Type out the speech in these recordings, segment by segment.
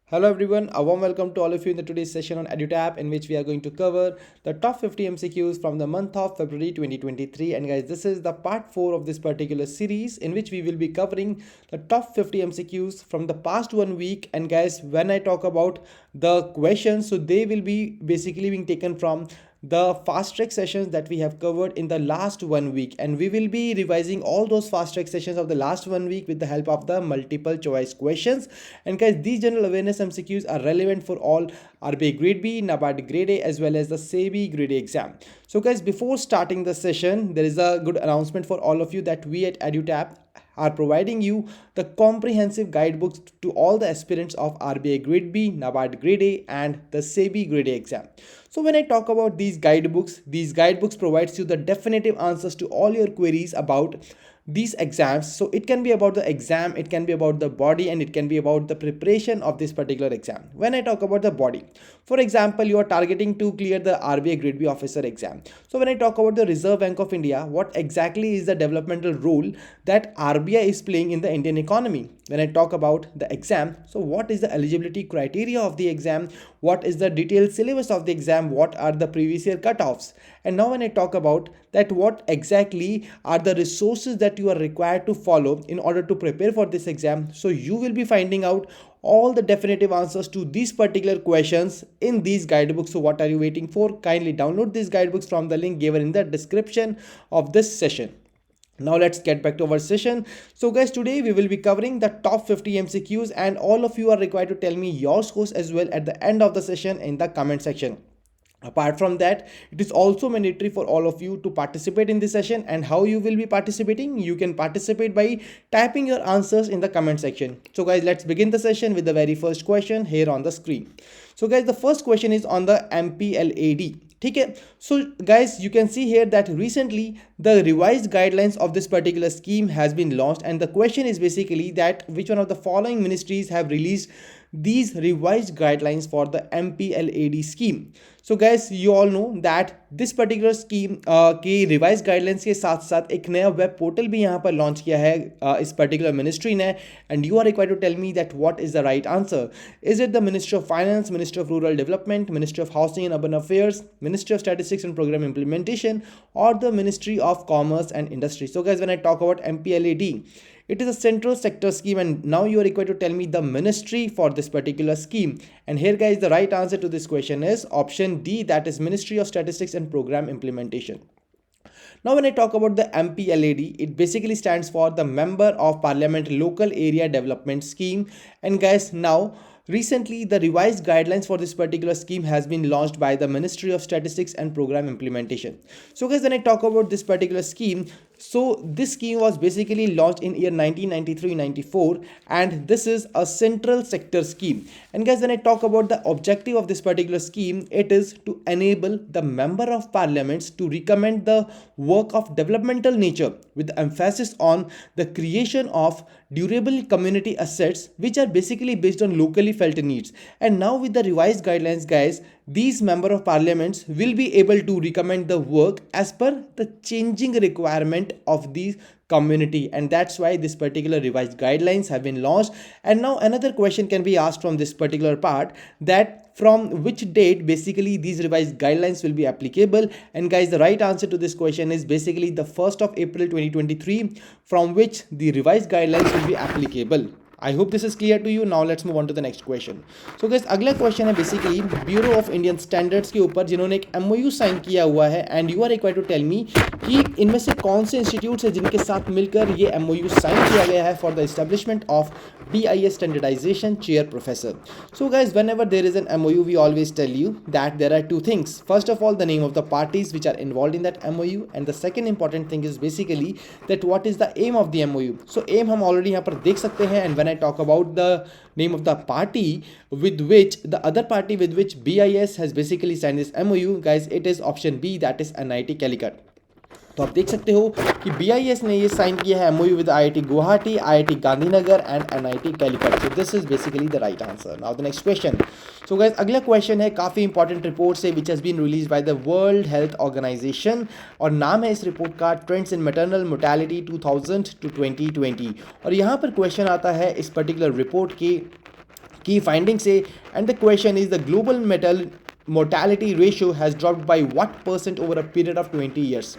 Hello everyone, a warm welcome to all of you in the today's session on EduTap, in which we are going to cover the top 50 MCQs from the month of February 2023. And guys, this is the part 4 of this particular series in which we will be covering the top 50 MCQs from the past 1 week. And guys, when I talk about the questions, so they will be basically being taken from the fast track sessions that we have covered in the last 1 week, and we will be revising all those fast track sessions of the last 1 week with the help of the multiple choice questions. And guys, these general awareness MCQs are relevant for all RBI Grade B, NABARD Grade A as well as the SEBI Grade A exam. So guys, before starting the session, there is a good announcement for all of you that we at EduTap are providing you the comprehensive guidebooks to all the aspirants of RBI Grade B, NABARD Grade A and the SEBI Grade A exam. So when I talk about these guidebooks provides you the definitive answers to all your queries about these exams. So it can be about the exam, it can be about the body, and it can be about the preparation of this particular exam. When I talk about the body, for example, you are targeting to clear the RBI Grade B officer exam. So when I talk about the Reserve Bank of India, what exactly is the developmental role that RBI is playing in the Indian economy? When I talk about the exam, so what is the eligibility criteria of the exam? What is the detailed syllabus of the exam? What are the previous year cutoffs? And now when I talk about that, what exactly are the resources that you are required to follow in order to prepare for this exam? So you will be finding out all the definitive answers to these particular questions in these guidebooks. So what are you waiting for? Kindly download these guidebooks from the link given in the description of this session. Now let's get back to our session. So guys, today we will be covering the top 50 MCQs, and all of you are required to tell me your scores as well at the end of the session in the comment section. Apart from that, it is also mandatory for all of you to participate in this session. And how you will be participating? You can participate by typing your answers in the comment section. So guys, let's begin the session with the very first question here on the screen. So guys, the first question is on the MPLAD. Okay, so guys, you can see here that recently the revised guidelines of this particular scheme has been launched, and the question is basically that which one of the following ministries have released these revised guidelines for the MPLAD scheme. So guys, you all know that this particular scheme के revised guidelines के साथ साथ एक नया web portal भी यहाँ पर launch किया है इस particular ministry ने, and you are required to tell me that what is the right answer. Is it the Ministry of Finance, Ministry of Rural Development, Ministry of Housing and Urban Affairs, Ministry of Statistics and Program Implementation, or the Ministry of Commerce and Industry? So guys, when I talk about MPLAD, it is a central sector scheme, and now you are required to tell me the ministry for this particular scheme. And here guys, the right answer to this question is option D, that is Ministry of Statistics and Program Implementation. Now when I talk about the MPLAD, it basically stands for the Member of Parliament Local Area Development Scheme. And guys, now recently the revised guidelines for this particular scheme has been launched by the Ministry of Statistics and Program Implementation. So guys, when I talk about this particular scheme, so this scheme was basically launched in year 1993-94, and this is a central sector scheme. And guys, when I talk about the objective of this particular scheme, it is to enable the member of parliaments to recommend the work of developmental nature with emphasis on the creation of durable community assets which are basically based on locally felt needs. And now with the revised guidelines guys, these member of parliaments will be able to recommend the work as per the changing requirement of the community, and that's why this particular revised guidelines have been launched. And now another question can be asked from this particular part, that from which date basically these revised guidelines will be applicable. And guys, the right answer to this question is basically the 1st of April 2023, from which the revised guidelines will be applicable. I hope this is clear to you. Now let's move on to the next question. So guys, अगला question है basically bureau of Indian standards के ऊपर, जिन्होंने एक MOU sign किया हुआ है, and you are required to tell me कि इनमें से कौन से इंस्टीट्यूट्स हैं जिनके साथ मिलकर ये MOU साइन किया गया है for the establishment of BIS standardization chair professor. So guys, whenever there is an MOU, we always tell you that there are two things. First of all, the name of the parties which are involved in that MOU, and the second important thing is basically that what is the aim of the MOU. So aim हम already यहाँ पर देख सकते हैं, and when I talk about the name of the party with which the other party with which BIS has basically signed this MOU, guys, it is option B, that is NIT Calicut. तो आप देख सकते हो कि BIS ने ये sign किया है MOU with IIT Guwahati, IIT Gandhinagar and NIT Calicut. So this is basically the right answer. Now the next question. So guys, अगला क्वेश्चन है काफ़ी इंपॉर्टेंट रिपोर्ट से which has been released by the World Health Organization, और नाम है इस report का trends in maternal mortality 2000 to 2020. और यहाँ पर क्वेश्चन आता है इस पर्टिकुलर रिपोर्ट के key findings say, and the question is the global metal mortality ratio has dropped by what % over a period of 20 years.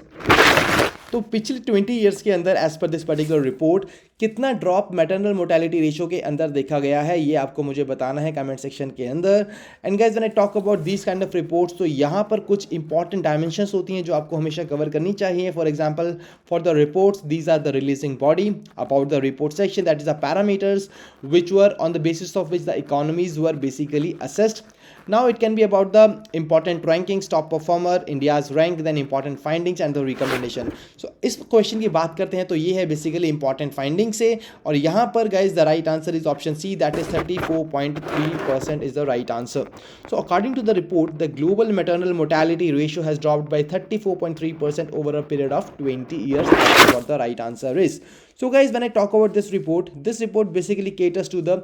तो पिछले 20 ईयर्स के अंदर एज पर दिस पर्टिकुलर रिपोर्ट कितना ड्रॉप मैटरनल मोर्टेलिटी रेशियो के अंदर देखा गया है, ये आपको मुझे बताना है कमेंट सेक्शन के अंदर. And guys when I talk about this kind of reports, तो यहाँ पर कुछ इंपॉर्टेंट डायमेंशंस होती हैं जो आपको हमेशा कवर करनी चाहिए. For example for the reports these are the releasing body, about the report section that is the parameters which were on the basis of which the economies were basically assessed. Now it can be about the important rankings, top performer, India's rank, then important findings and the recommendation. So इस question की बात करते हैं तो ये है basically important finding से, और यहाँ पर guys the right answer is option C, that is 34.3% is the right answer. So according to the report the global maternal mortality ratio has dropped by 34.3% over a period of 20 years. That's what the right answer is. So guys, when I talk about this report basically caters to the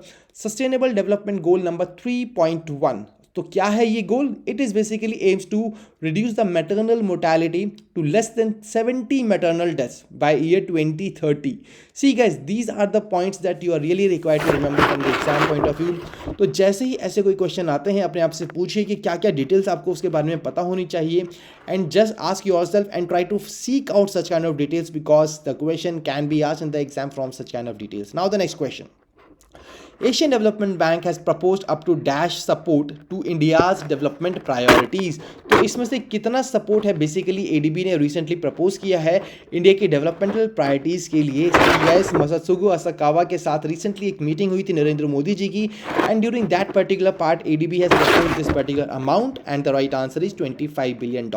sustainable development goal number 3.1. तो क्या है ये goal? It is basically aims to reduce the maternal mortality to less than 70 maternal deaths by year 2030. See guys, these are the points that you are really required to remember from the exam point of view. तो जैसे ही ऐसे कोई question आते हैं, अपने आप से पूछिए कि क्या क्या डिटेल्स आपको उसके बारे में पता होनी चाहिए, and just ask yourself and try to seek out such kind of details because the question can be asked in the exam from such kind of details. Now the next question. Asian Development Bank has proposed up to dash support to India's development priorities. तो इसमें से कितना support है basically ADB ने recently propose किया है India की developmental priorities के लिए. गाइस, मसात्सुगो असाकावा के साथ रिसेंटली एक मीटिंग हुई थी नरेंद्र मोदी जी की, and during that particular part ADB has proposed this particular amount and the right answer is $25 billion.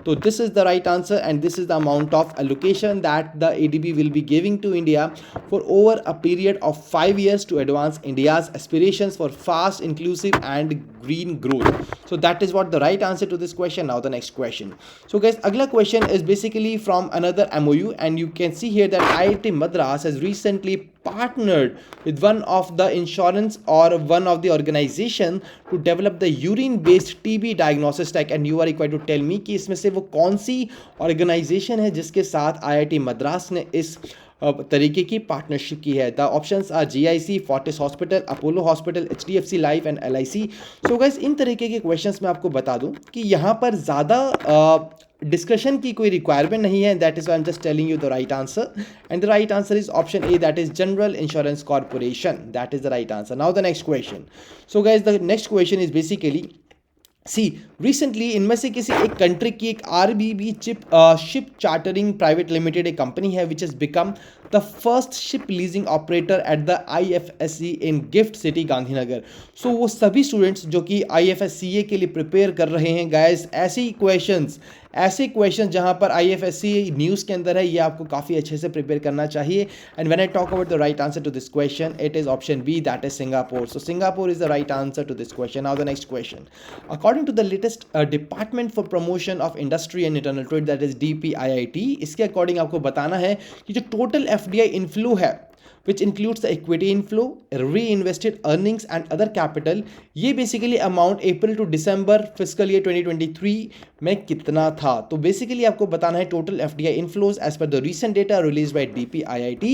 तो this is the right answer and this is the amount of allocation that the ADB will be giving to India for over a period of 5 years to advance India's aspirations for fast, inclusive and green growth. So that is what the right answer to this question. Now the next question. So guys, agla question is basically from another MOU, and you can see here that IIT Madras has recently partnered with one of the insurance or one of the organization to develop the urine based TB diagnosis tech, and you are required to tell me कि इसमें से वो कौन सी organization है जिसके साथ IIT Madras ने इस तरीके की पार्टनरशिप की है. The options are GIC, Fortis hospital, Apollo hospital, HDFC life and LIC. So guys, इन तरीके के क्वेश्चंस मैं आपको बता दूं कि यहाँ पर ज़्यादा डिस्कशन की कोई रिक्वायरमेंट नहीं है. That is I am just telling you the right answer, and the right answer is option A, that is general insurance corporation. That is the right answer. Now the next question. So guys, the next question is basically recently इनमें से किसी एक country की एक RBB ship chartering private limited एक company है which has become the first ship leasing operator at the IFSC in gift city Gandhinagar. So वो सभी स्टूडेंट्स जो कि IFSCA के लिए प्रिपेयर कर रहे हैं गाइस, ऐसे क्वेश्चन जहां पर IFSC न्यूज़ के अंदर है, ये आपको काफ़ी अच्छे से प्रिपेयर करना चाहिए. And when I talk about the right answer to this question, it is option B, that is Singapore. So Singapore is the right answer to this question. Now the next question. According to the latest department for promotion of industry and internal trade, that is DPIIT, इसके according आपको बताना है कि जो total FDI inflow है which includes the equity inflow, reinvested earnings and other capital, ये basically amount April to दिसंबर physical year 2023 में कितना था. तो बेसिकली आपको बताना है total FDI inflows as per the recent data release by DPIIT,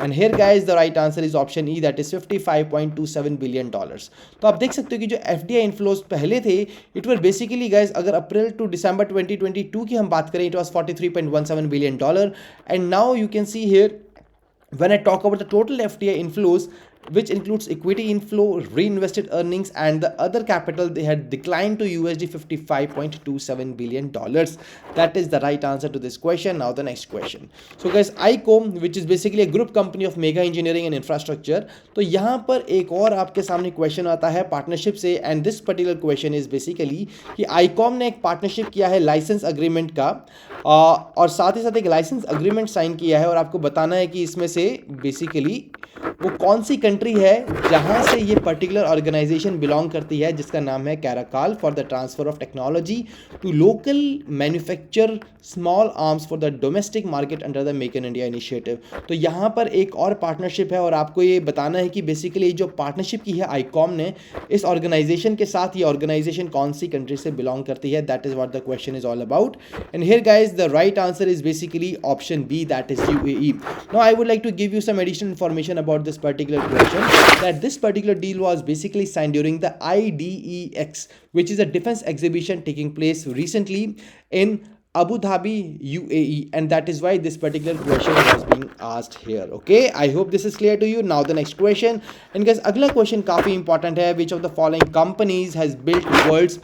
and here guys the right answer is option E, that is $55.27 billion. तो आप देख सकते हो कि जो FDI इनफ्लोज पहले थे, इट वर बेसिकली गाइस, अगर अप्रैल टू दिसंबर 2022 की हम बात करें, it was $43.17 billion, and now you can see here when I talk about the total FDI inflows, which includes equity inflow, reinvested earnings and the other capital, they had declined to $55.27 billion. That is the right answer to this question. Now the next question. So guys, ICOM, which is basically a group company of mega engineering and infrastructure, तो यहाँ पर एक और आपके सामने question आता है partnership से, and this particular question is basically कि ICOM ने एक पार्टनरशिप किया है लाइसेंस अग्रीमेंट का, और साथ ही साथ एक लाइसेंस अग्रीमेंट साइन किया है, और आपको बताना है कि इसमें से बेसिकली वो कौन सी कंट्री है जहां से ये पर्टिकुलर ऑर्गेनाइजेशन बिलोंग करती है, जिसका नाम है Caracal for the transfer of technology to local manufacture small arms for the domestic market under the make in India initiative. तो यहाँ पर एक और पार्टनरशिप है, और आपको ये बताना है कि बेसिकली जो पार्टनरशिप की है आईकॉम ने इस ऑर्गेनाइजेशन के साथ, ये ऑर्गेनाइजेशन कौन सी कंट्री से बिलोंग करती है. That is what the question is all about, and here guys the right answer is basically option B, that is UAE. Now I would like to give you some additional information about this particular question, that this particular deal was basically signed during the IDEX, which is a defense exhibition taking place recently in Abu Dhabi, UAE, and that is why this particular question was being asked here. Okay, I hope this is clear to you. Now the next question, and guys, अगला question काफी important है. Which of the following companies has built world's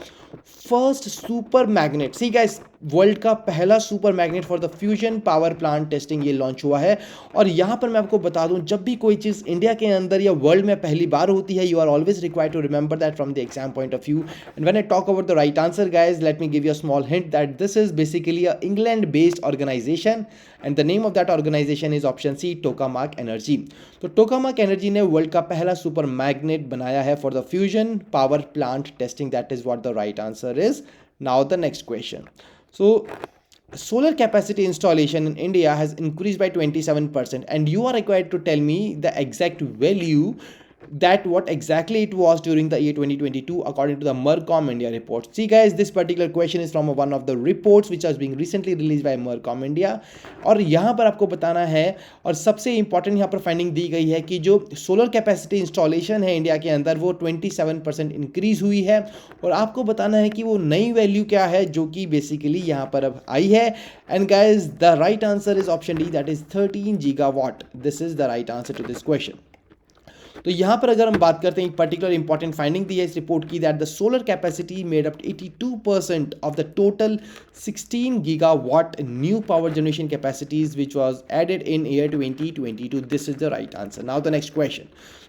first super magnet? See guys, world का पहला super magnet for the fusion power plant testing ये launch हुआ है. और यहाँ पर मैं आपको बता दूं, जब भी कोई चीज़ इंडिया के अंदर या वर्ल्ड में पहली बार होती है, you are always required to remember that from the exam point of view. And when I talk about the right answer guys, let me give you a small hint that this is basically a England based organisation and the name of that organisation is option C, Tokamak energy. तो Tokamak energy ने world का पहला super magnet बनाया है for the fusion power plant testing. That is what the right answer is. Now the next question. So solar capacity installation in India has increased by 27%, and you are required to tell me the exact value that what exactly it was during the year 2022 according to the Mercom India report. See guys, this particular question is from one of the reports which has been recently released by Mercom India, और यहाँ पर आपको बताना है, और सबसे important यहाँ पर फाइंडिंग दी गई है कि जो सोलर कैपेसिटी इंस्टॉलेशन है इंडिया के अंदर वो 27% इंक्रीज हुई है, और आपको बताना है कि वो नई वैल्यू क्या है जो कि बेसिकली यहाँ पर अब आई है. And guys the right answer is option D, that is 13 gigawatt. This is the right answer to this question. तो यहाँ पर अगर हम बात करते हैं, एक पर्टिकुलर इंपॉर्टेंट फाइंडिंग दी है इस रिपोर्ट की, that the solar capacity made up 82% of the total 16 gigawatt new power generation capacities which was added in year 2022. This is the right answer. Now the next question.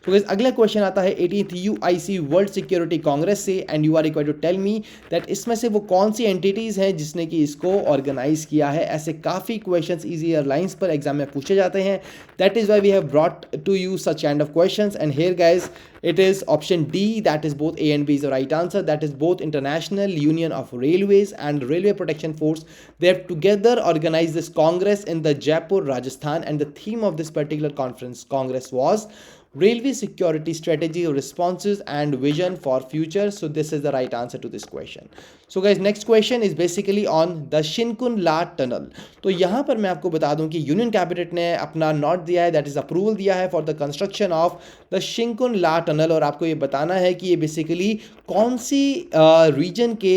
तो guys अगला question आता है 18th UIC world security congress से, and you are required to tell me that इसमें से वो कौन सी entities हैं जिसने कि इसको ऑर्गेनाइज किया है. ऐसे काफ़ी क्वेश्चंस इजी एयरलाइंस पर एग्जाम में पूछे जाते हैं. That is why we have brought to you such kind of questions, and here guys it is option D, that is both A and B is the right answer. That is both International Union of Railways and Railway Protection Force. They have together organized this congress in the Jaipur, Rajasthan, and the theme of this particular congress was Railway Security Strategy, Responses and Vision for Future. So this is the right answer to this question. So guys, next question is basically on the Shinkunla Tunnel. तो यहाँ पर मैं आपको बता दूं कि union cabinet ने अपना नोट दिया है, दैट इज अप्रूवल दिया है for the construction of the Shinkun La tunnel, और आपको ये बताना है कि ये बेसिकली कौन सी रीजन के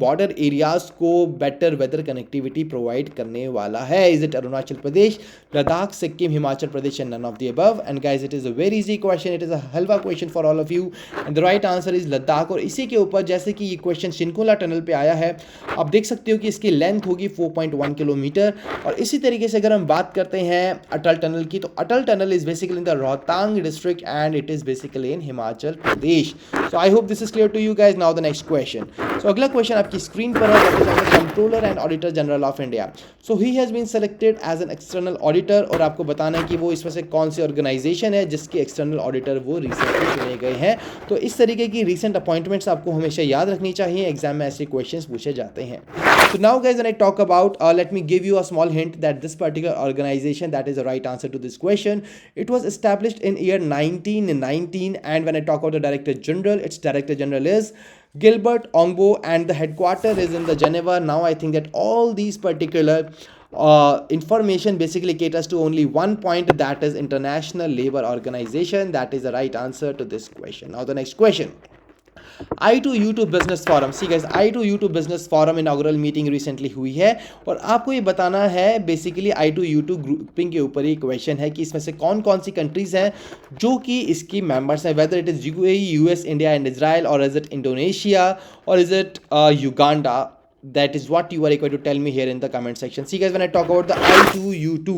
बॉर्डर एरियाज को बेटर वेदर कनेक्टिविटी प्रोवाइड करने वाला है. Is it Arunachal Pradesh, Ladakh, Sikkim, Himachal Pradesh, and none of the above. And guys it is a very easy question, it is a halwa question for all of you, and the right answer is Ladakh. और इसी के ऊपर जैसे कि ये क्वेश्चन शिंकुनला टनल पे आया है, आप देख सकते हो कि इसकी लेंथ होगी 4.1 किलोमीटर. और इसी तरीके से अगर हम बात करते हैं अटल टनल की, तो Atal tunnel is basically in the Rohtang district and it is basically in Himachal Pradesh. So I hope this is clear to you guys. Now the next question. So अगला क्वेश्चन आपकी स्क्रीन पर है, that is on the controller and auditor general of India. So he has been selected as an external auditor, और आपको बताना है कि वो इसमें से कौन सी ऑर्गेनाइजेशन है जिसके एक्सटर्नल ऑडिटर वो रिसेंटली चुने गए हैं. तो इस तरीके की रिसेंट अपॉइंटमेंट्स आपको हमेशा याद रखनी चाहिए, एग्जाम में ऐसे क्वेश्चंस पूछे जाते हैं. So now guys, when I talk about, let me give you a small hint that this particular organization, that is the right answer to this question, it was established in year 1919, and when I talk about the Director General, its Director General is Gilbert Ongbo, and the headquarter is in the Geneva. Now I think that all these particular information basically caters to only one point, that is International Labour Organization. That is the right answer to this question. Now the next question. I2U2 business forum. See guys, I2U2 business forum inaugural meeting recently हुई है, और आपको ये बताना है basically I2U2 grouping के ऊपर ही question है कि इसमें से कौन कौन सी कंट्रीज हैं जो कि इसकी मेंबर्स हैं, whether it is UAE, US, India and Israel, और इज इट इंडोनेशिया, और is it Uganda. That is what you are required to tell me here in the comment section. See guys, when I talk about the I2U2,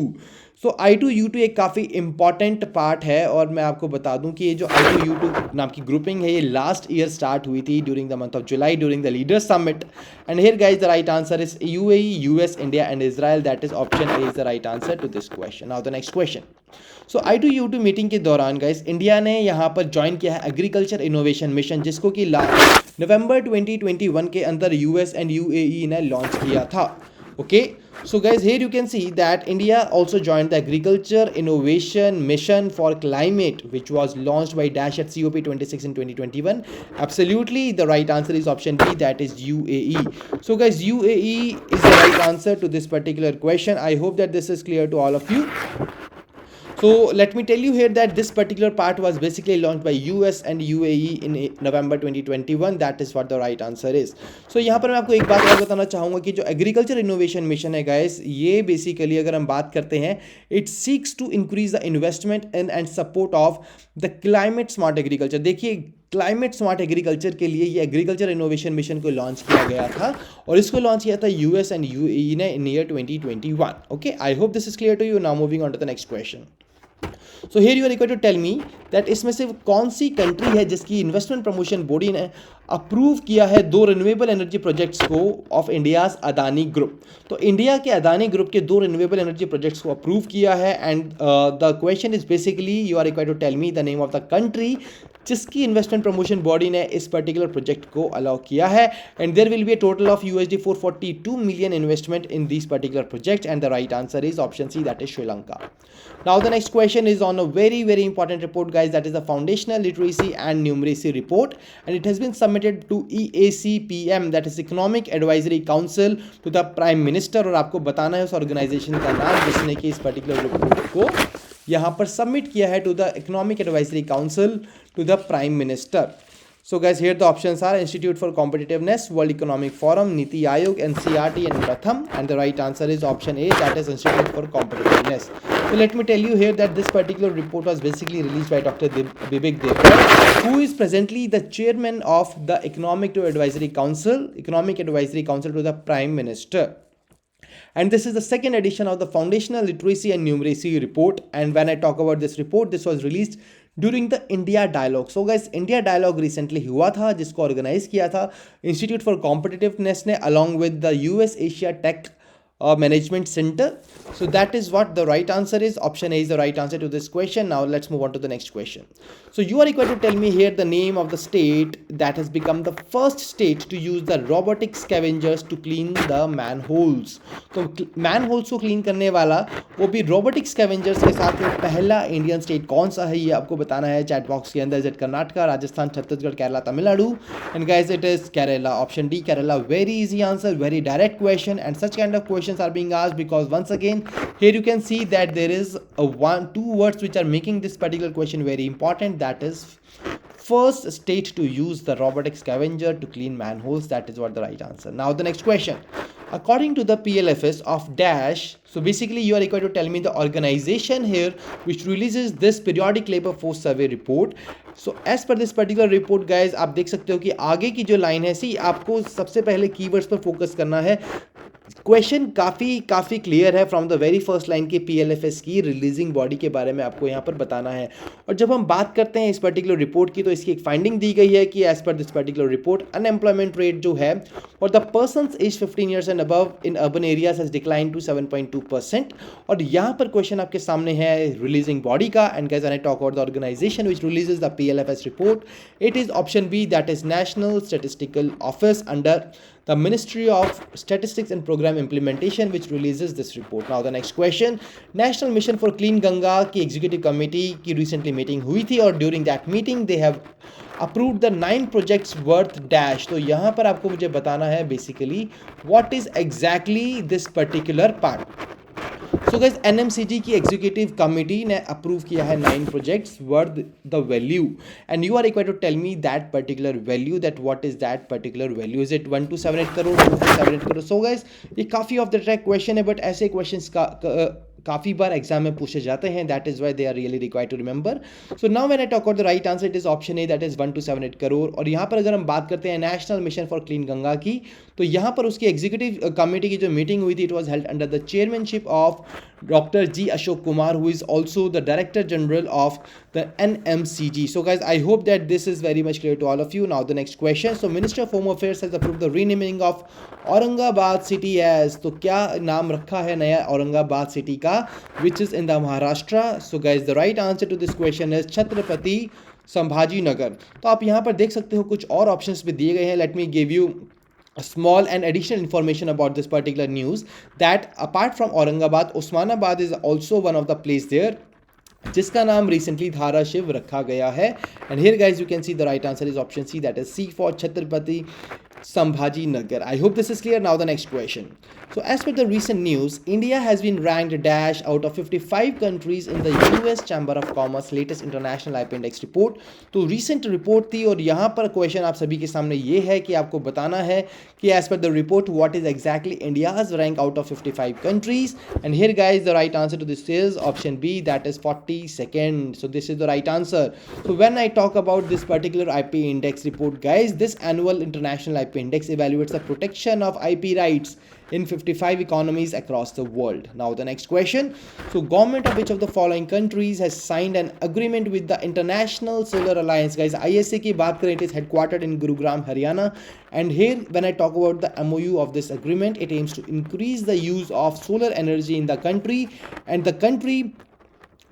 so I2U2 एक काफ़ी important part है, और मैं आपको बता दूं कि ये जो I2U2 नाम की ग्रुपिंग है, ये लास्ट ईयर स्टार्ट हुई थी ड्यूरिंग द मंथ ऑफ जुलाई during the leaders summit. And here guys the right answer is UAE, US, India and Israel. That is option A is the right answer to this question. Now the next question. So I2U2 meeting के दौरान guys, India ने यहाँ पर join किया है agriculture innovation mission, जिसको कि नवंबर 2021 के अंदर US एंड UAE ने लॉन्च किया था. Okay, so guys, here you can see that India also joined the Agriculture Innovation Mission for Climate, which was launched by Dash at COP26 in 2021. Absolutely, the right answer is option B, that is UAE. So guys, UAE is the right answer to this particular question. I hope that this is clear to all of you. So let me tell you here that this particular part was basically launched by US and UAE in November 2021. That is what the right answer is. So यहाँ पर मैं आपको एक बात और बताना चाहूँगा कि जो एग्रीकल्चर इनोवेशन मिशन है गाइस, ये बेसिकली अगर हम बात करते हैं, it seeks to increase the investment and support of the climate smart agriculture. देखिए, क्लाइमेट स्मार्ट एग्रीकल्चर के लिए ये एग्रीकल्चर इनोवेशन मिशन को लॉन्च किया गया था और इसको लॉन्च किया था यूएस एंड यूएई ने in year 2021. Okay, I hope this is clear to you. Now moving on to the next question. So here you are required to tell me that इसमें से कौन सी कंट्री है जिसकी investment promotion body ने approve किया है 2 renewable energy projects को ऑफ इंडियाज अदानी ग्रुप. तो इंडिया के अदानी ग्रुप के 2 रिन्यूएबल एनर्जी प्रोजेक्ट्स को अप्रूव किया है and the question is basically you are required to tell me the name of the country जिसकी इन्वेस्टमेंट प्रमोशन बॉडी ने इस पर्टिकुलर प्रोजेक्ट को अलाउ किया है. And there will be a total of USD 442 million investment in this particular project and the right answer is option C, that is Sri Lanka. Now the next question is on a very important report guys, that is the foundational literacy and numeracy report, and it has been submitted to EACPM, that is Economic Advisory Council, to the Prime Minister. और आपको बताना है उस organisation का नाम जिसने कि इस पर्टिकुलर रिपोर्ट को यहाँ पर सबमिट किया है to the economic advisory council to the prime minister. So guys, here the options are Institute for Competitiveness, World Economic Forum, Niti Aayog, NCERT and Pratham, and the right answer is option A, that is Institute for Competitiveness. So let me tell you here that this particular report was basically released by Dr. Vivek Devar, who is presently the chairman of the Economic Advisory Council to the Prime Minister. And this is the second edition of the Foundational Literacy and Numeracy report. And when I talk about this report, this was released during the India Dialogue. So guys, India Dialogue recently हुआ था जिसको organise किया था institute for competitiveness ने along with the US Asia Tech Management Center. So that is what the right answer is. Option A is the right answer to this question. Now let's move on to the next question. So you are required to tell me here the name of the state that has become the first state to use the robotic scavengers to clean the manholes. तो manholes को clean करने वाला वो भी robotic scavengers के साथ में पहला इंडियन स्टेट कौन सा है ये आपको बताना है चैट बॉक्स के अंदर. Is Karnataka, Rajasthan, Chhattisgarh, Kerala, Tamil Nadu? And guys it is Kerala. Option D Kerala. Very easy answer, very direct question, and such kind of questions are being asked because once again here you can see that there is two words which are making this particular question very important, that is first state to use the robotic scavenger to clean manholes. That is what the right answer. Now the next question, according to the PLFS of dash, so basically you are required to tell me the organization here which releases this periodic labor force survey report. So as per this particular report guys, आप देख सकते हो कि आगे की जो line है, सी आपको सबसे पहले कीवर्ड्स पर फोकस करना है. क्वेश्चन काफ़ी क्लियर है from the very first line के PLFS की रिलीजिंग बॉडी के बारे में आपको यहाँ पर बताना है. और जब हम बात करते हैं इस पर्टिकुलर रिपोर्ट की, तो इसकी एक फाइंडिंग दी गई है कि एज पर this particular report unemployment rate जो है और the persons as 15 years and above in urban areas has decline to 7.2%. और यहाँ पर क्वेश्चन आपके सामने है रिलीजिंग बॉडी का. And guys when I talk about the organization which releases the PLFS report, it is option B, that is national statistical office under the Ministry of Statistics and Program Implementation which releases this report. Now the next question, National Mission for Clean Ganga की executive committee की recently meeting हुई थी और during that meeting they have approved the 9 projects worth dash. तो यहाँ पर आपको मुझे बताना है basically what is exactly this particular part. So guys, NMCG की एग्जीक्यूटिव कमिटी ने अप्रूव किया है 9 projects worth the value, and you are required to tell me that particular value, that what is that particular value. Is it 1 to 7 crore, 2 to 7 crore? So guys, ये काफ़ी off the track question है, but ऐसे questions काफ़ी बार exam में पूछे जाते हैं. That is why they are really required to remember. So now when I talk about the right answer, it is option A, that is 1 to 7 crore. और यहाँ पर अगर हम बात करते हैं national mission for clean Ganga की, तो यहाँ पर उसकी एग्जीक्यूटिव कमेटी की जो मीटिंग हुई थी, it was held under the chairmanship of Dr. G. Ashok Kumar, who is also the Director General of the NMCG. So guys, I hope that this is very much clear to all of you. Now the next question. So Minister of Home Affairs has approved the renaming of Aurangabad city as, तो क्या नाम रखा है नया Aurangabad city का, which is in the Maharashtra. So guys, the right answer to this question is Chhatrapati Sambhaji Nagar. तो आप यहाँ पर देख सकते हो कुछ और ऑप्शंस भी दिए गए हैं. Let me give you a small and additional information about this particular news, that apart from Aurangabad, Osmanabad is also one of the place there जिसका नाम रिसेंटली धाराशिव रखा गया है. And here guys you can see the right answer is option C, that is C for Chhatrapati Sambhaji Nagar. I hope this is clear. Now the next question. So as per the recent news, India has been ranked dash out of 55 countries in the US Chamber of Commerce latest International IP Index report. तो recent report थी और यहाँ पर question आप सभी के सामने ये है कि आपको बताना है कि as per the report what is exactly India's rank out of 55 countries, and here guys the right answer to this is option B, that is 42nd. So this is the right answer. So when I talk about this particular IP index report guys, this annual international IP index evaluates the protection of IP rights in 55 economies across the world. Now the next question. So government of which of the following countries has signed an agreement with the International Solar Alliance? Guys, ISA की बात करें, it is headquartered in Gurugram, Haryana, and here when I talk about the MOU of this agreement, it aims to increase the use of solar energy in the country, and the country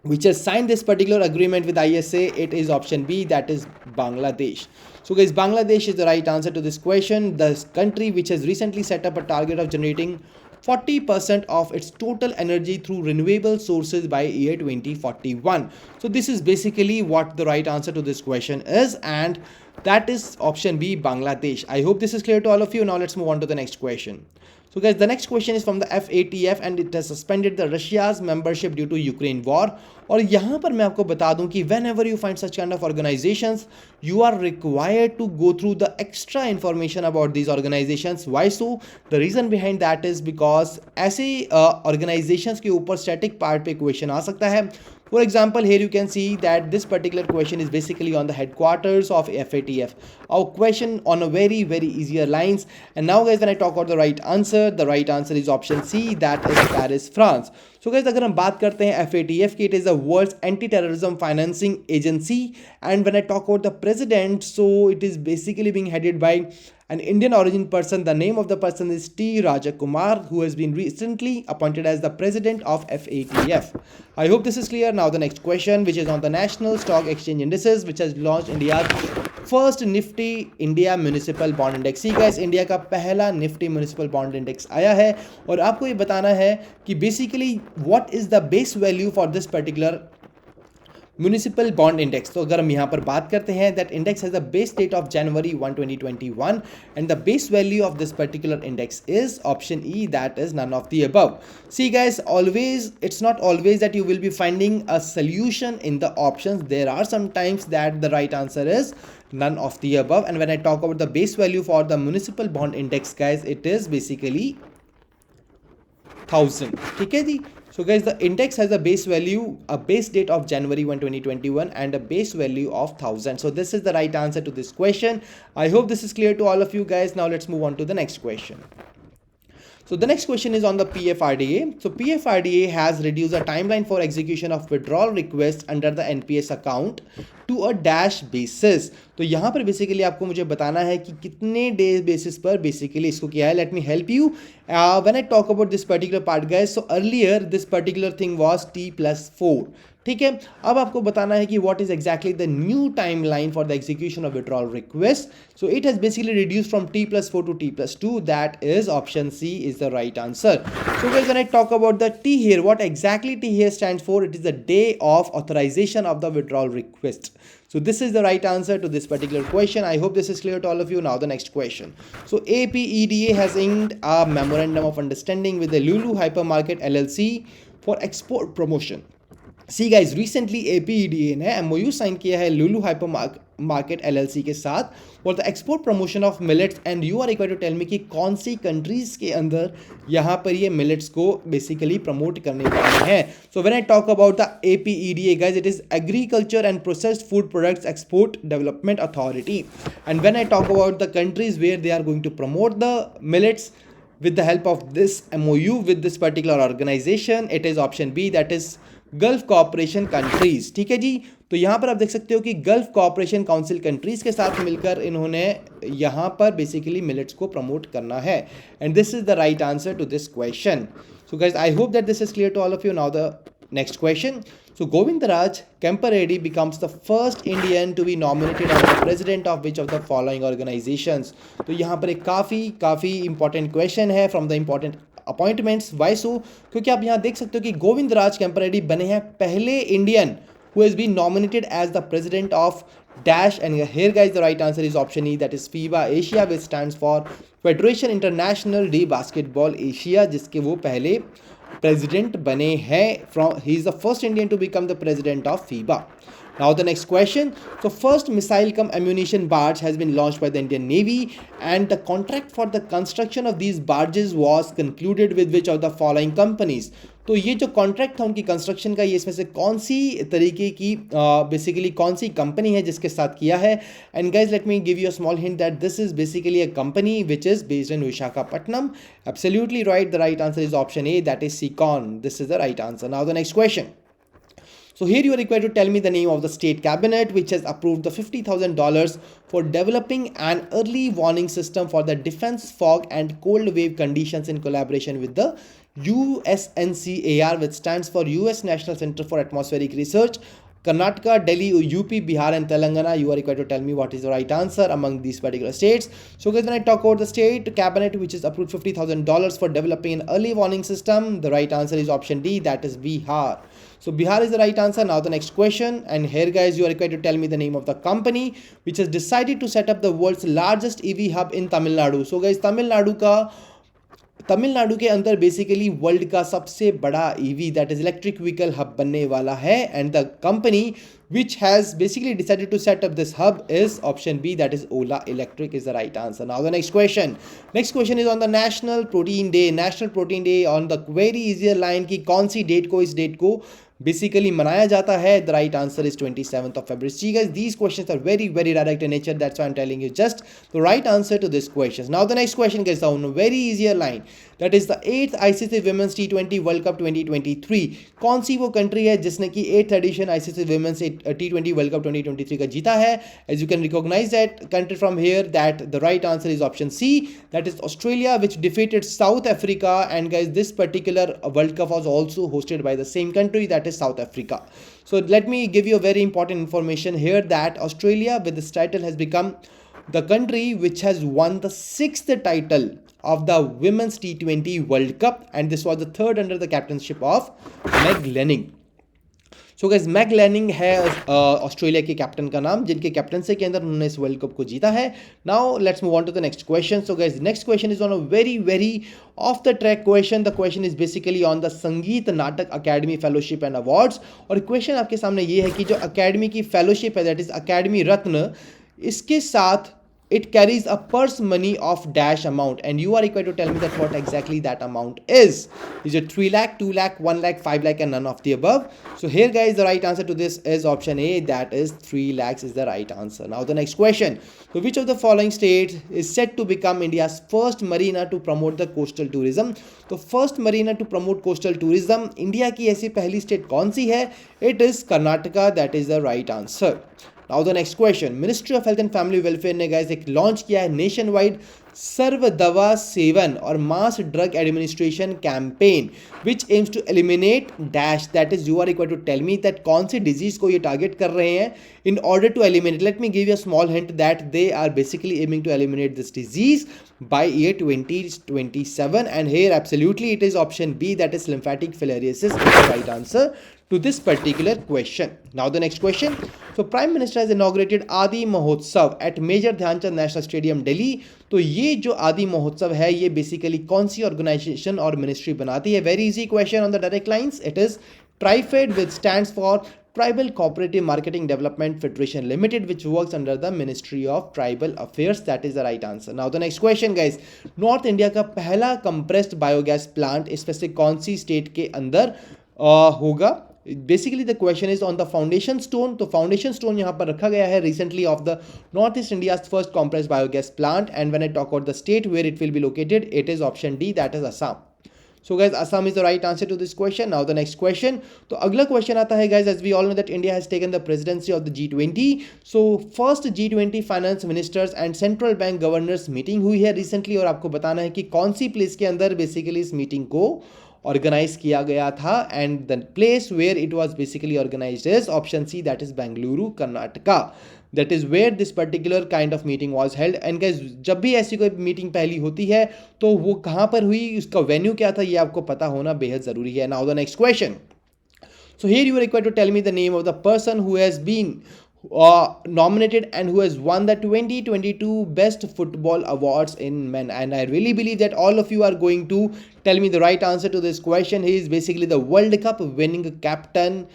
which has signed this particular agreement with ISA, it is option B, that is Bangladesh. So guys, Bangladesh is the right answer to this question. The country which has recently set up a target of generating 40% of its total energy through renewable sources by year 2041. So this is basically what the right answer to this question is, and that is option B, Bangladesh. I hope this is clear to all of you. Now let's move on to the next question. So guys, the next question is from the FATF and it has suspended the Russia's membership due to Ukraine war. और यहाँ पर मैं आपको बता दूं कि whenever you find such kind of organizations, you are required to go through the extra information about these organizations. Why so? The reason behind that is because ऐसे organizations के ऊपर static part पे question आ सकता है. For example, here you can see that this particular question is basically on the headquarters of FATF. Our question on a very easier lines. And now guys, when I talk about the right answer is option C, that is Paris, France. So guys, अगर हम बात करते हैं FATF की, it is the world's anti-terrorism financing agency, and when I talk about the president, so it is basically being headed by an Indian origin person. The name of the person is T. Rajakumar, who has been recently appointed as the president of FATF. I hope this is clear. Now the next question, which is on the National Stock Exchange Indices, which has launched India's first Nifty India Municipal Bond Index. See guys, India का पहला Nifty municipal bond index आया है और आपको ये बताना है कि basically what is the base value for this particular municipal bond index. तो अगर हम यहाँ पर बात करते हैं, that index has the base date of January 1, 2021 and the base value of this particular index is option E, that is none of the above. See guys, always it's not always that you will be finding a solution in the options. There are some times that the right answer is none of the above, and when I talk about the base value for the municipal bond index guys, it is basically 1000. ठीक है जी. So guys, the index has a base value, a base date of January 1, 2021 and a base value of 1000. So this is the right answer to this question. I hope this is clear to all of you guys. Now let's move on to the next question. So the next question is on the PFIDA. So PFIDA has reduced the timeline for execution of withdrawal requests under the NPS account to a dash basis. तो यहाँ पर basically आपको मुझे बताना है कि कितने day basis पर बेसिकली इसको किया है. Let me help you when I talk about this particular part guys. So earlier this particular thing was T+4. ठीक है, अब आपको बताना है कि व्हाट इज exactly the new time line for the execution of withdrawal request. So it has basically reduce from T+4 to T+2. That is option C is the right answer. So guys, when I talk about the T here, what exactly T here stands for? It is the day of authorization of the withdrawal request. So this is the right answer to this particular question. I hope this is clear to all of you. Now the next question. So APEDA has inked a memorandum of understanding with the Lulu Hypermarket LLC for export promotion. See guys, recently APEDA ने MOU sign किया है Lulu hypermarket LLC के साथ for the export promotion of millets. And you are required to tell me कि कौन सी countries के अंदर यहाँ पर ये मिलेट्स को बेसिकली प्रमोट करने वाले हैं. So when I talk about the APEDA guys, it is agriculture and processed food products export development authority. And when I talk about the countries where they are going to promote the millets with the help of this MOU with this particular organization, it is option B, that is gulf cooperation countries. ठीक है जी. तो यहाँ पर आप देख सकते हो कि गल्फ कॉपरेशन काउंसिल कंट्रीज के साथ मिलकर इन्होंने यहाँ पर बेसिकली मिलेट्स को प्रमोट करना है. And this is the right answer to this question. So guys, I hope that this is clear to all of you. Now the next question. So Govindaraj Kemparedi becomes the first Indian to be nominated as the president of which of the following organizations? तो यहाँ पर एक काफ़ी important question है from the important appointments. Why so? क्योंकि आप यहाँ देख सकते हो कि गोविंदराज केम्परेडी बने हैं पहले Indian who has been nominated as the president of dash, and here guys the right answer is option E, that is FIBA Asia, which stands for Federation International de Basketball Asia, जिसके वो पहले president बने हैं. From he is the first Indian to become the president of FIBA. Now the next question. So first missile cum ammunition barge has been launched by the Indian Navy, and the contract for the construction of these barges was concluded with which of the following companies. तो ये जो contract था उनकी construction का, ये इसमें से कौन सी तरीके की बेसिकली कौन सी कंपनी है जिसके साथ किया है. And guys let me give you a small hint that this is basically a company which is based in Visakhapatnam. Absolutely right, the right answer is option A, that is Sicon. This is the right answer. Now the next question. So here you are required to tell me the name of the state cabinet which has approved the $50,000 for developing an early warning system for the defense fog and cold wave conditions in collaboration with the USNCAR, which stands for US National Center for Atmospheric Research. Karnataka, Delhi, UP, Bihar and Telangana. You are required to tell me what is the right answer among these particular states. So guys, when I talk about the state cabinet which is approved $50,000 for developing an early warning system, the right answer is option D, that is Bihar. So Bihar is the right answer. Now the next question, and here guys you are required to tell me the name of the company which has decided to set up the world's largest EV hub in Tamil Nadu. So guys, Tamil Nadu के अंदर basically world का सबसे बड़ा EV that is electric vehicle hub बनने वाला है, and the company which has basically decided to set up this hub is option B, that is Ola Electric is the right answer. Now the next question. Next question is on the National Protein Day. National Protein Day on the very easier line की कौन सी date को, इस date को basically मनाया जाता है. The right answer is 27th of February. See guys, these questions are very direct in nature, that's why I'm telling you just the right answer to this question. Now the next question gets on a very easier line, that is the 8th ICC Women's T20 World Cup 2023. कौन सी वो country है जिसने की 8th edition ICC Women's T20 World Cup 2023 का जीता है. As you can recognize that country from here, that the right answer is option C, that is Australia, which defeated South Africa. And guys, this particular World Cup was also hosted by the same country, that is South Africa. So let me give you a very important information here, that Australia with this title has become the country which has won the 6th title of the Women's T20 World Cup, and this was the 3rd under the captainship of Meg Lanning. So guys, mag Lanning है Australia के captain का नाम, जिनके captaincy के अंदर उन्होंने इस world cup को जीता है. Now let's move on to the next question. So guys, next question is on a very off the track question. The question is basically on the Sangeet Natak Akademi fellowship and awards. और question आपके सामने ये है कि जो academy की fellowship है, that is academy रत्न, इसके साथ it carries a purse money of dash amount, and you are required to tell me that what exactly that amount is. Is it 3 lakh, 2 lakh, 1 lakh, 5 lakh and none of the above? So here guys, the right answer to this is option A, that is 3 lakhs is the right answer. Now the next question. So which of the following states is set to become India's first marina to promote the coastal tourism? तो first marina to promote coastal tourism, India की ऐसी पहली state कौन सी है? It is Karnataka, that is the right answer. Now the next question. Ministry of Health and Family Welfare ने guys एक launch किया है नेशन वाइड सर्व दवा सेवन और mass drug administration campaign which aims to eliminate dash, that is you are required to tell me that कौन सी disease को ये target कर रहे हैं in order to eliminate. Let me give you a small hint that they are basically aiming to eliminate this disease by year 2027, and here absolutely it is option B, that is lymphatic filariasis is the right answer to this particular question. Now the next question. So Prime Minister has inaugurated Adi Mahotsav at Major Dhyanchand National Stadium, Delhi. तो ये जो आदि महोत्सव है, ये basically कौन सी organisation और ministry बनाती है? Very easy question on the direct lines. It is TRIFED, which stands for Tribal Cooperative Marketing Development Federation Limited, which works under the Ministry of Tribal Affairs. That is the right answer. Now the next question guys. North India का पहला compressed biogas plant specific कौन सी state के अंदर होगा? Basically the question is on the foundation stone. तो foundation stone यहाँ पर रखा गया है recently of the north east India first compressed biogas plant, and when I talk about the state where it will be located, it is option D, that is Assam. So guys, Assam is the right answer to this question. Now the next question. तो अगला question आता है guys, as we all know that India has taken the presidency of the G20. So first G20 finance ministers and central bank governors meeting हुई है recently, और आपको बताना है कि कौन सी प्लेस के अंदर बेसिकली इस मीटिंग को ऑर्गेनाइज किया गया था, and the place where it was basically organised is option C, that is Bengaluru, Karnataka. That is where this particular kind of meeting was held. And guys, जब भी ऐसी कोई मीटिंग पहली होती है तो वो कहाँ पर हुई, उसका वेन्यू क्या था, ये आपको पता होना बेहद ज़रूरी है. Now the next question. So here you are required to tell me the name of the person who has been nominated and who has won the 2022 Best Football Awards in Men. And I really believe that all of you are going to tell me the right answer to this question. He is basically the World Cup winning captain.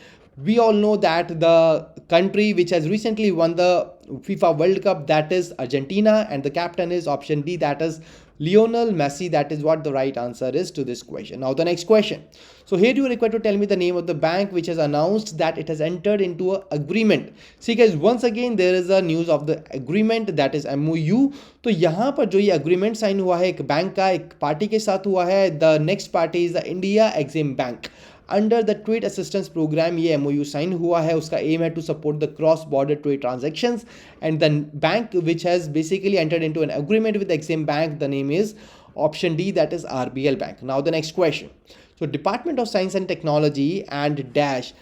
We all know that the country which has recently won the FIFA World Cup, that is Argentina, and the captain is option D, that is Lionel Messi. That is what the right answer is to this question. Now the next question. So here you are required to tell me the name of the bank which has announced that it has entered into an agreement. See guys, once again there is a news of the agreement, that is MOU. तो यहाँ पर जो ये agreement sign हुआ है एक bank का एक पार्टी के साथ हुआ है. The next party is the India Exim Bank. Under the trade assistance programme ये MOU साइन हुआ है. उसका एम है to support the cross border trade transactions and the bank which has basically entered into an agreement with Exim bank, the name is option D, that is RBL Bank. Now the next question. So Department of Science and Technology and dash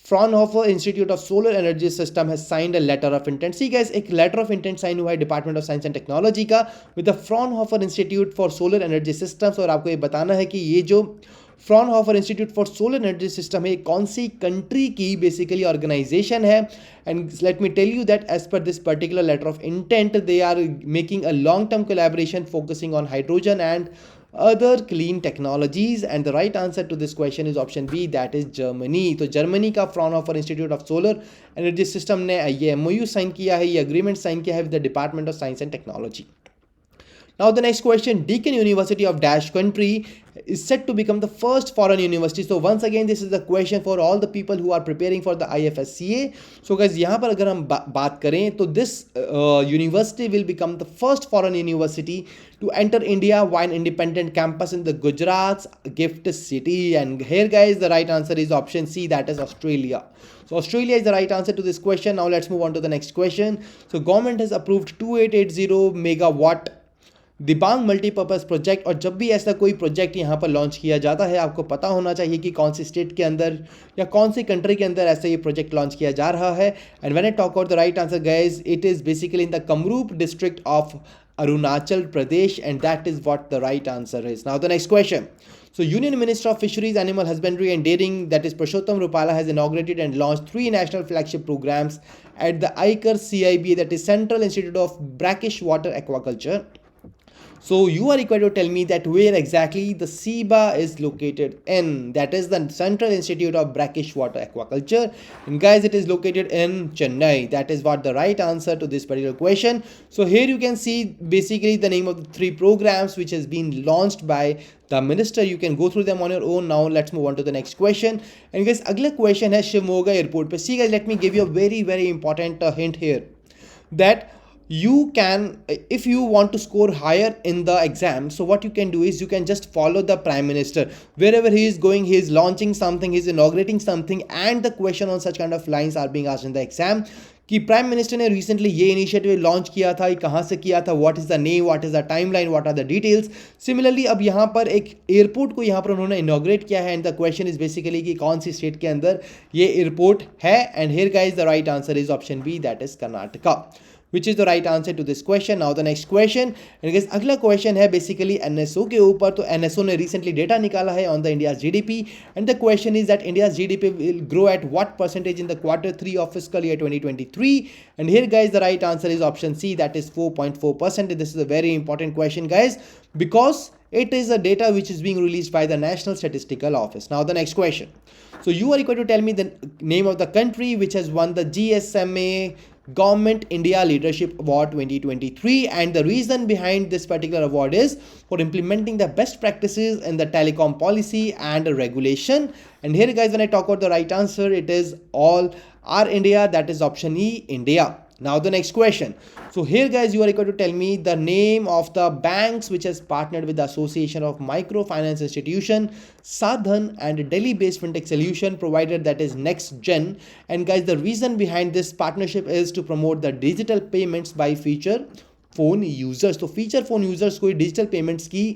Fraunhofer Institute of Solar Energy System has signed a letter of intent. See guys, एक letter of intent sign हुआ है Department of Science and Technology का with the Fraunhofer Institute for Solar Energy Systems. और आपको ये बताना है कि ये जो Fraunhofer institute for solar energy system है कौन सी कंट्री की बेसिकली ऑर्गेनाइजेशन है. And let me tell you that as पर this particular letter of intent they are making a long term collaboration focusing on hydrogen and other clean technologies, and the right answer to this question is option B, that is Germany. तो Germany का Fraunhofer institute of solar energy system ने ये MOU sign किया है, ये agreement sign किया है with the department of science and technology. Now the next question, Deakin University of dash country is set to become the first foreign university. So once again this is the question for all the people who are preparing for the IFSCA. So guys यहाँ पर अगर हम बात करें तो this university will become the first foreign university to enter India via an independent campus in the Gujarat's gift city. And here guys the right answer is option C, that is Australia. So Australia is the right answer to this question. Now let's move on to the next question. So government has approved 2880 megawatt Dibang multipurpose project. और जब भी ऐसा कोई project यहाँ पर launch किया जाता है आपको पता होना चाहिए कि कौन सी स्टेट के अंदर या कौन सी कंट्री के अंदर ऐसा ये प्रोजेक्ट लॉन्च किया जा रहा है. And when I talk about the right answer guys, it is basically in the Kamrup district of Arunachal Pradesh, and that is what the right answer is. Now the next question. So Union Minister of Fisheries, Animal Husbandry and Dairying, that is Purushottam Rupala, has inaugurated and launched 3 national flagship programs at the ICOM CIB, that is Central Institute of Brackish Water Aquaculture. So you are required to tell me that where exactly the SEBA is located in, that is the Central Institute of Brackish Water Aquaculture. And guys, it is located in Chennai. That is what the right answer to this particular question. So here you can see basically the name of the 3 programs which has been launched by the minister. You can go through them on your own. Now let's move on to the next question. And guys, अगला question है Shivamogga airport पे. See guys, let me give you a very important hint here that you can, if you want to score higher in the exam, so what you can do is you can just follow the prime minister wherever he is going. He is launching something, he is inaugurating something, and the question on such kind of lines are being asked in the exam कि prime minister ने recently ये initiative launch किया था, ये कहाँ से किया था, what is the name, what is the timeline, what are the details. Similarly अब यहाँ पर एक एयरपोर्ट को यहाँ पर उन्होंने इनॉग्रेट किया है, and the question is basically कि कौन सी स्टेट के अंदर ये एयरपोर्ट है. And here guys the right answer is option B, that is Karnataka, which is the right answer to this question. Now the next question, and guys अगला question है basically NSO के ऊपर. तो NSO ने recently data निकाला है on the India's GDP, and the question is that India's GDP will grow at what percentage in the quarter 3 of fiscal year 2023. And here guys the right answer is option C, that is 4.4%. This is a very important question guys because it is a data which is being released by the National Statistical Office. Now the next question. So you are required to tell me the name of the country which has won the GSMA Government India Leadership Award 2023, and the reason behind this particular award is for implementing the best practices in the telecom policy and regulation. And here guys when I talk about the right answer, it is all R India, that is option E, India. Now the next question. So here guys you are required to tell me the name of the banks which has partnered with the Association of Microfinance Institution, Sadhan and Delhi based fintech solution provider, that is Next Gen. And guys the reason behind this partnership is to promote the digital payments by feature phone users. तो feature phone users को digital payments की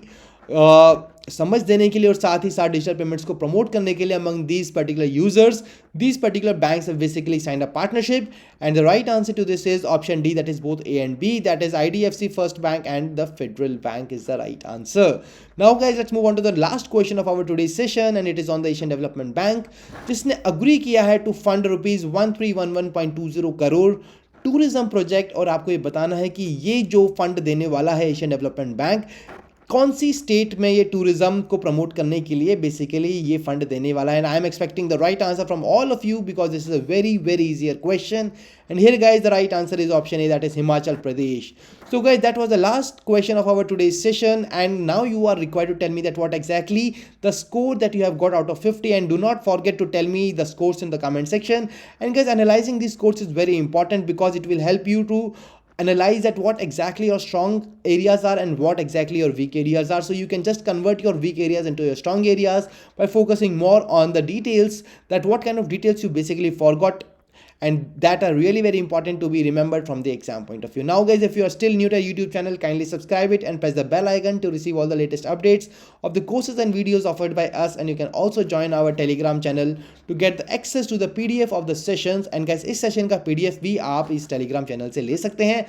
समझ देने के लिए और साथ ही साथ डिजिटल पेमेंट्स को प्रमोट करने के लिए among these particular users, these particular banks have basically signed a partnership, and the right answer to this is option D, that is both A and B, that is IDFC First Bank and the Federal Bank is the right answer. Now guys, let's move on to the last question of our today's session, and it is on the Asian Development Bank, जिसने agree किया है to fund ₹1311.20 crore tourism project. और आपको ये बताना है कि ये जो फंड देने वाला है एशियन डेवलपमेंट बैंक, कौन सी स्टेट में ये टूरिज्म को प्रमोट करने के लिए बेसिकली ये फंड देने वाला है। And I am expecting the right answer from all of you because this is a very very easier question. And here guys the right answer is option A, that is Himachal Pradesh. So guys, that was the last question of our today's session, and now you are required to tell me that what exactly the score that you have got out of 50, and do not forget to tell me the scores in the comment section. And guys, analyzing these scores is very important because it will help you to analyze that what exactly your strong areas are and what exactly your weak areas are, so you can just convert your weak areas into your strong areas by focusing more on the details, that what kind of details you basically forgot and that are really very important to be remembered from the exam point of view. Now guys, if you are still new to our YouTube channel, kindly subscribe it and press the bell icon to receive all the latest updates of the courses and videos offered by us. And you can also join our Telegram channel to get the access to the PDF of the sessions. And guys, इस session का PDF भी आप इस Telegram channel से ले सकते हैं.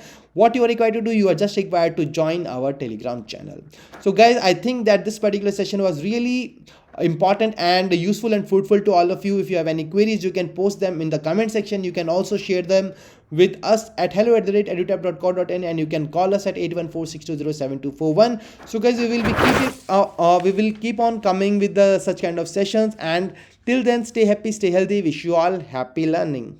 What you are required to do, you are just required to join our Telegram channel. So guys, I think that this particular session was really important and useful and fruitful to all of you. If you have any queries, you can post them in the comment section. You can also share them with us at hello@edutap.co.in, and you can call us at 8146207241. So guys, we will keep on coming with the such kind of sessions, and till then, stay happy, stay healthy. Wish you all happy learning.